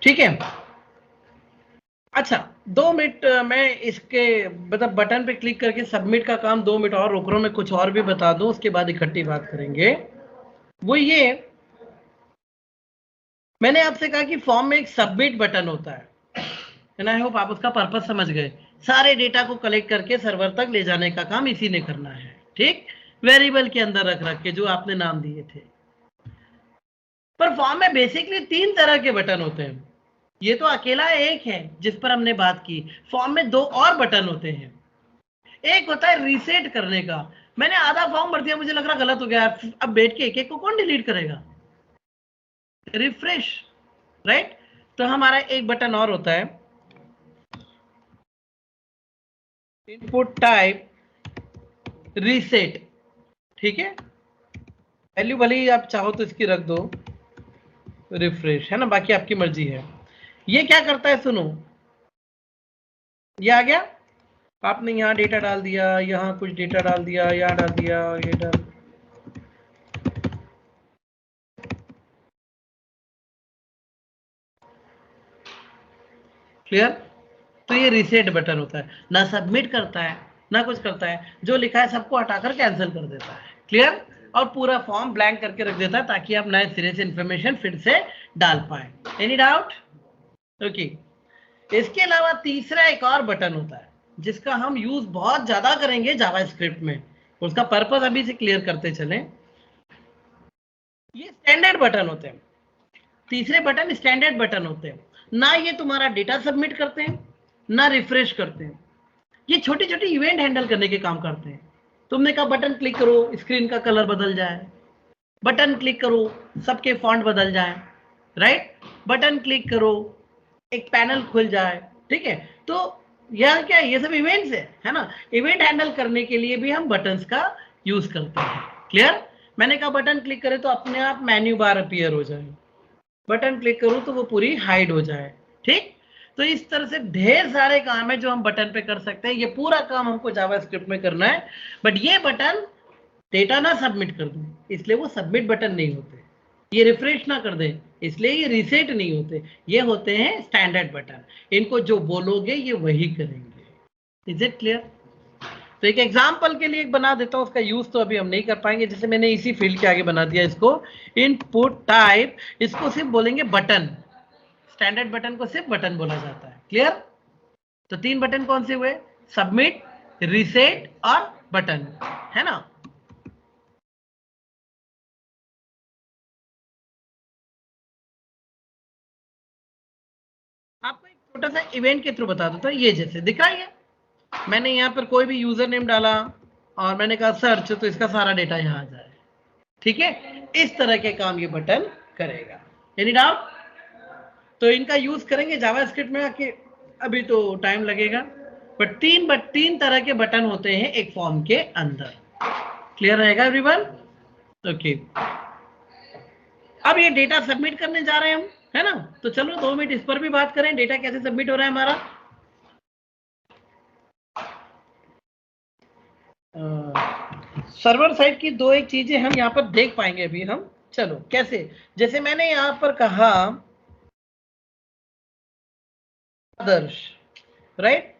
ठीक है। अच्छा 2 मिनट मैं इसके मतलब बटन पे क्लिक करके सबमिट का काम 2 मिनट और रोक रहा हूं, मैं कुछ और भी बता दूं, उसके बाद इकट्ठी बात करेंगे। वो ये, मैंने आपसे कहा कि फॉर्म में एक सबमिट बटन होता है, आई होप आप उसका पर्पस समझ गए। सारे डेटा को कलेक्ट करके सर्वर तक ले जाने का काम इसी ने करना है, ठीक, वेरिएबल के अंदर रख रख के जो आपने नाम दिए थे। पर फॉर्म में बेसिकली 3 तरह के बटन होते हैं, ये तो अकेला एक है जिस पर हमने बात की, फॉर्म में 2 और बटन होते हैं। एक होता है रीसेट करने का, मैंने आधा फॉर्म भर दिया, मुझे लग रहा गलत हो गया, अब बैठ के एक एक को कौन डिलीट करेगा, रिफ्रेश, राइट। तो हमारा एक बटन और होता है इनपुट टाइप रीसेट, ठीक है, वैल्यू भले ही आप चाहो तो इसकी रख दो रिफ्रेश, है ना, बाकी आपकी मर्जी है। ये क्या करता है सुनो, ये आ गया, आपने यहाँ डेटा डाल दिया, यहाँ कुछ डेटा डाल दिया, यहाँ डाल दिया, ये डाल, क्लियर। तो ये रीसेट बटन होता है, ना सबमिट करता है ना कुछ करता है, जो लिखा है सबको हटाकर कैंसिल कर देता है, क्लियर, और पूरा फॉर्म ब्लैंक करके रख देता है ताकि आप नए सिरे से इंफॉर्मेशन फिर से डाल पाए। Any doubt? ओके, इसके अलावा तीसरा एक और बटन होता है जिसका हम यूज बहुत ज्यादा करेंगे जावास्क्रिप्ट में, उसका पर्पस अभी से क्लियर करते चले। ये स्टैंडर्ड बटन होते हैं, तीसरे बटन स्टैंडर्ड बटन होते हैं, ना ये तुम्हारा डेटा सबमिट करते हैं ना रिफ्रेश करते हैं, ये छोटी छोटी इवेंट हैंडल करने के काम करते हैं। तुमने कहा बटन क्लिक करो स्क्रीन का कलर बदल जाए, बटन क्लिक करो सबके फॉन्ट बदल जाए, राइट, बटन क्लिक करो एक पैनल खुल जाए, ठीक है। तो यह क्या ये सब इवेंट्स है ना। इवेंट हैंडल करने के लिए भी हम बटन्स का यूज करते हैं। क्लियर। मैंने कहा बटन क्लिक करें तो अपने आप मेन्यू बार अपीयर हो जाए, बटन क्लिक करूं तो वो पूरी हाइड हो जाए, ठीक। तो इस तरह से ढेर सारे काम है जो हम बटन पे कर सकते हैं। ये पूरा काम हमको जावास्क्रिप्ट में करना है, बट ये बटन डेटा ना सबमिट कर दूं इसलिए वो सबमिट बटन नहीं होते, ये रिफ्रेश ना कर दें इसलिए ये रीसेट नहीं होते, ये होते हैं स्टैंडर्ड बटन। इनको जो बोलोगे ये वही करेंगे। Is it clear. तो एक एग्जांपल के लिए एक बना देता हूं, उसका यूज तो अभी हम नहीं कर पाएंगे। जैसे मैंने इसी फील्ड के आगे बना दिया इसको इनपुट टाइप, इसको सिर्फ बोलेंगे बटन, स्टैंडर्ड बटन को सिर्फ बटन बोला जाता है। क्लियर। तो 3 बटन कौन से हुए, सबमिट, रीसेट और बटन, है ना। आपको एक छोटा सा इवेंट के थ्रू बता देता हूं। ये जैसे दिख रहा है, मैंने यहाँ पर कोई भी यूजर नेम डाला और मैंने कहा सर्च, तो इसका सारा डेटा यहाँ आ जाए, ठीक है। इस तरह के काम ये बटन करेगा। Any doubt. तो इनका यूज करेंगे जावास्क्रिप्ट में आके, अभी तो टाइम लगेगा, बट तीन तरह के बटन होते हैं एक फॉर्म के अंदर। क्लियर रहेगा एवरीवन। ओके, अब ये डेटा सबमिट करने जा रहे हैं हम, है ना। तो चलो 2 मिनट इस पर भी बात करें, डेटा कैसे सबमिट हो रहा है हमारा। सर्वर साइड की 2 एक चीजें हम यहाँ पर देख पाएंगे अभी हम। चलो कैसे, जैसे मैंने यहाँ पर कहा आदर्श, राइट,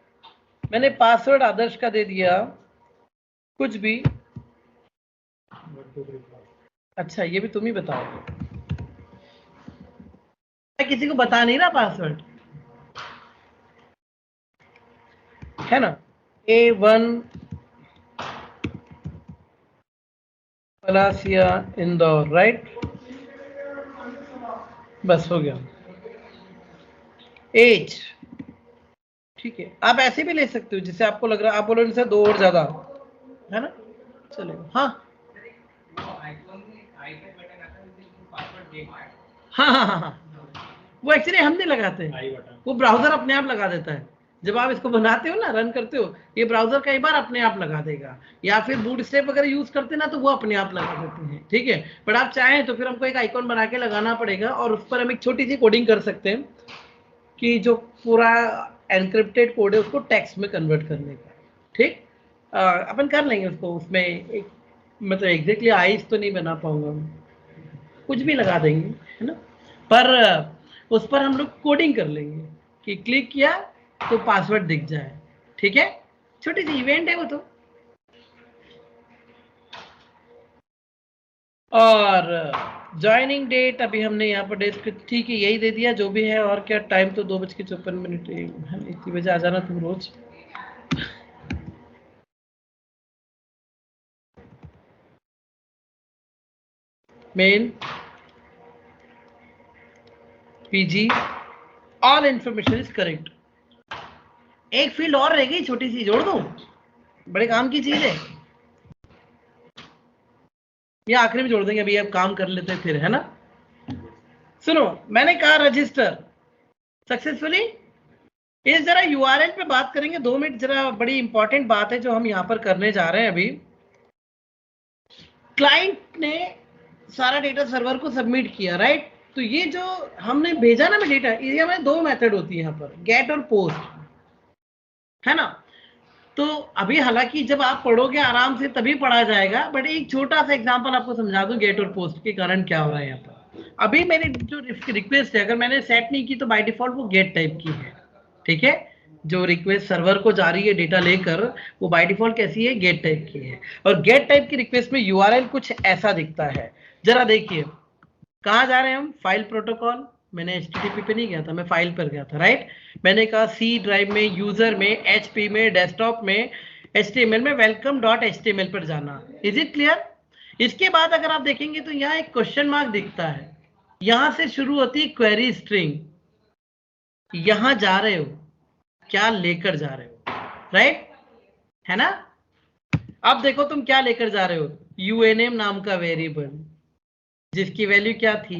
मैंने पासवर्ड आदर्श का दे दिया कुछ भी। अच्छा ये भी तुम ही बताओ, मैं किसी को बता नहीं रहा पासवर्ड, है ना। A1 पलासिया इंदौर, राइट, बस हो गया। एज, ठीक है, आप ऐसे भी ले सकते हो जिसे आपको लग रहा है, आप बोलो इनसे 2 और ज्यादा, है ना, चलेगा। हाँ हाँ, वो एक्चुअली हम नहीं लगाते, वो ब्राउजर अपने आप लगा देता है। जब आप इसको बनाते हो ना, रन करते हो, ये ब्राउजर कई बार अपने आप लगा देगा, या फिर बूटस्ट्रैप वगैरह यूज करते ना तो वो अपने आप लगा देते हैं, ठीक है। बट आप चाहें तो फिर हमको एक आइकॉन बना के लगाना पड़ेगा और उस पर हम एक छोटी सी कोडिंग कर सकते हैं कि जो पूरा एनक्रिप्टेड कोड है उसको टेक्स्ट में कन्वर्ट करने का, ठीक। अपन कर लेंगे उसको, उसमें एक मतलब एग्जैक्टली आइस तो नहीं बना पाऊंगा, कुछ भी लगा देंगे, है ना, पर उस पर हम लोग कोडिंग कर लेंगे कि क्लिक किया तो पासवर्ड दिख जाए, ठीक है। छोटी सी इवेंट है वो तो। और ज्वाइनिंग डेट अभी हमने यहाँ पर डेट, ठीक है, यही दे दिया जो भी है। और क्या, टाइम तो 2:54 है, इतनी बजे आ जाना तुम रोज। Main PG, all information is correct. एक फील्ड और रह गई छोटी सी, जोड़ दूं, बड़े काम की चीज है, ये आखिरी में जोड़ देंगे, अभी अब काम कर लेते हैं फिर, है ना। सुनो, मैंने कहा रजिस्टर सक्सेसफुली। इस जरा यूआरएल पे बात करेंगे 2 मिनट, जरा बड़ी इंपॉर्टेंट बात है जो हम यहां पर करने जा रहे हैं अभी। क्लाइंट ने सारा डेटा सर्वर को सबमिट किया, राइट। तो ये जो हमने भेजा ना डेटा, ये हमारे 2 मेथड होती है यहाँ पर, गेट और पोस्ट, है ना। तो अभी हालांकि जब आप पढ़ोगे आराम से तभी पढ़ा जाएगा, बट एक छोटा सा एग्जांपल आपको समझा दूं गेट और पोस्ट के कारण क्या हो रहा है यहाँ पर। अभी मेरी जो रिक्वेस्ट है, अगर मैंने सेट नहीं की तो बाय डिफॉल्ट वो गेट टाइप की है, ठीक है। जो रिक्वेस्ट सर्वर को जा रही है डेटा लेकर, वो बाय डिफॉल्ट कैसी है, गेट टाइप की है। और गेट टाइप की रिक्वेस्ट में यूआरएल कुछ ऐसा दिखता है, जरा देखिए कहाँ जा रहे हैं हम, फाइल प्रोटोकॉल, मैंने HTTP पे नहीं गया था, मैं फाइल पर गया था, राइट। मैंने कहा सी ड्राइव में, यूजर में, HP में, डेस्कटॉप में, HTML में welcome.html पर जाना। Is it clear? इसके बाद अगर आप देखेंगे तो यहाँ एक क्वेश्चन मार्क दिखता है, यहां से शुरू होती है क्वेरी स्ट्रिंग। यहां जा रहे हो, क्या लेकर जा रहे हो, राइट, है ना। अब देखो तुम क्या लेकर जा रहे हो, UNAME नाम का वेरिएबल जिसकी वैल्यू क्या थी,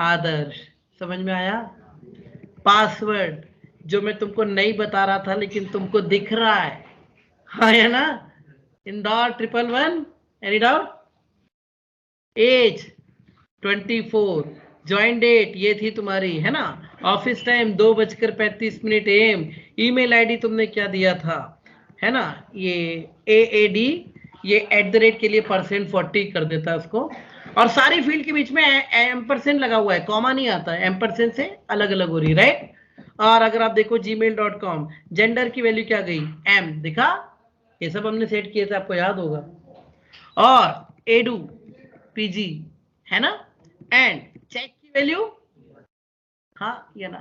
आदर्श। समझ में आया? पासवर्ड जो मैं तुमको नहीं बता रहा था लेकिन तुमको दिख रहा है, हाँ है ना, $111, any doubt? Age 24, join date ये थी तुम्हारी, है ना, office time 2:35 AM, email ID तुमने क्या दिया था, है ना, ये AAD, ये @ के लिए %40 कर देता है उसको, और सारी फील्ड के बीच में एम्परसेंड लगा हुआ है, कॉमा नहीं आता है, एम्परसेंड से अलग अलग हो रही, राइट। और अगर आप देखो gmail.com, जेंडर की वैल्यू क्या गई, M, दिखा, ये सब हमने सेट किए थे, आपको याद होगा। और edu PG, है ना, एंड चेक की वैल्यू, हाँ ये ना,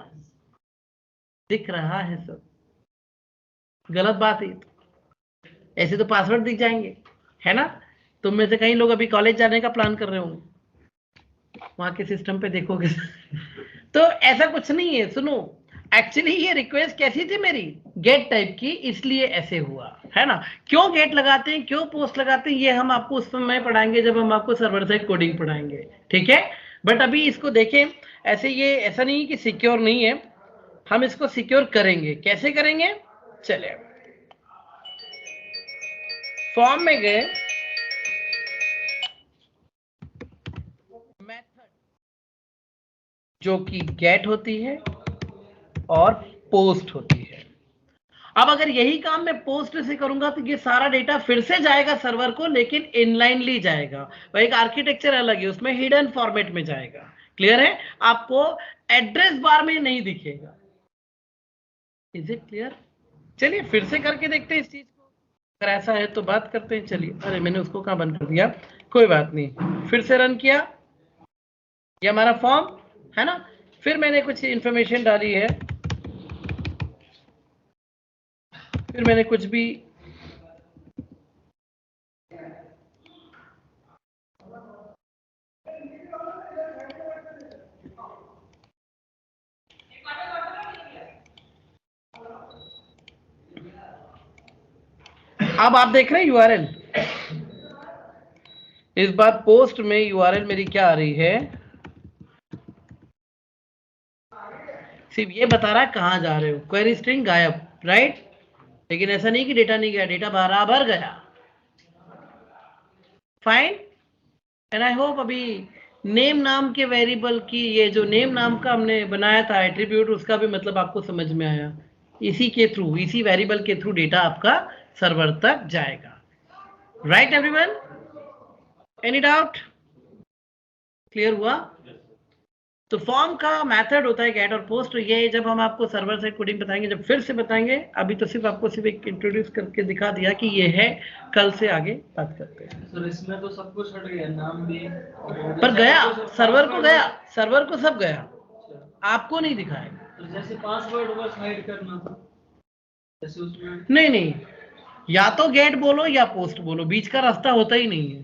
दिख रहा है सब, गलत बात है, ऐसे तो पासवर्ड दिख जाएंगे, है ना। तुम में से कई लोग अभी कॉलेज जाने का प्लान कर रहे होंगे, वहां के सिस्टम पे देखोगे तो ऐसा कुछ नहीं है। सुनो, एक्चुअली ये रिक्वेस्ट कैसी थी मेरी, गेट टाइप की, इसलिए ऐसे हुआ, है ना। क्यों गेट लगाते हैं, क्यों पोस्ट लगाते हैं, ये हम आपको उस समय पढ़ाएंगे जब हम आपको सर्वर साइड कोडिंग पढ़ाएंगे, ठीक है। बट अभी इसको देखें, ऐसे ये ऐसा नहीं कि सिक्योर नहीं है, हम इसको सिक्योर करेंगे। कैसे करेंगे, चले फॉर्म में गए, मेथड जो कि गेट होती है और पोस्ट होती है। अब अगर यही काम मैं पोस्ट से करूंगा तो ये सारा डेटा फिर से जाएगा सर्वर को, लेकिन इनलाइनली जाएगा, वह एक आर्किटेक्चर अलग है, उसमें हिडन फॉर्मेट में जाएगा। क्लियर है? आपको एड्रेस बार में नहीं दिखेगा। Is it clear? चलिए फिर से करके देखते हैं इस चीज को, अगर ऐसा है तो बात करते हैं। चलिए, अरे मैंने उसको कहाँ बंद कर दिया, कोई बात नहीं, फिर से रन किया, ये हमारा फॉर्म है ना। फिर मैंने कुछ इंफॉर्मेशन डाली है, फिर मैंने कुछ भी अब आप देख रहे हैं URL, इस बार पोस्ट में URL मेरी क्या आ रही है, सिर्फ ये बता रहा है कहां जा रहे हो, क्वेरी स्ट्रिंग गायब, राइट। लेकिन ऐसा नहीं कि डेटा नहीं गया, डेटा बराबर गया, फाइन। एंड आई होप अभी नेम नाम के वेरिएबल की, ये जो नेम नाम का हमने बनाया था एट्रीब्यूट, उसका भी मतलब आपको समझ में आया। इसी के थ्रू, इसी वेरिएबल के थ्रू डेटा आपका सर्वर तक जाएगा, right everyone? Any doubt? Clear हुआ? तो फॉर्म का मेथड होता है गेट और पोस्ट, ये जब हम आपको सर्वर साइड कोडिंग बताएंगे, जब फिर से बताएंगे, अभी तो सिर्फ आपको सिर्फ एक इंट्रोड्यूस करके दिखा दिया कि ये है, कल से आगे बात करते हैं। सर इसमें तो सब कुछ हट गया, नाम भी पर गया, सर्वर को गया, सर्वर को सब गया, आपको नहीं दिखाएगा। तो जैसे पासवर्ड बस हाइड करना था, जैसे उसमें नहीं, या तो गेट बोलो या पोस्ट बोलो, बीच का रास्ता होता ही नहीं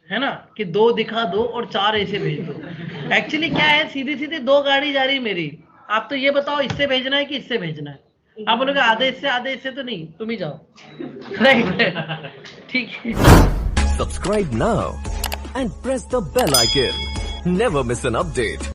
है ना, कि 2 दिखा दो और 4 ऐसे भेज दो। एक्चुअली क्या है, सीधी सीधी 2 गाड़ी जा रही मेरी, आप तो ये बताओ इससे भेजना है कि इससे भेजना है। आप बोलोगे आधे इससे तो नहीं, तुम ही जाओ, राइट? ठीक है। Subscribe now and press the bell icon. Never miss an update.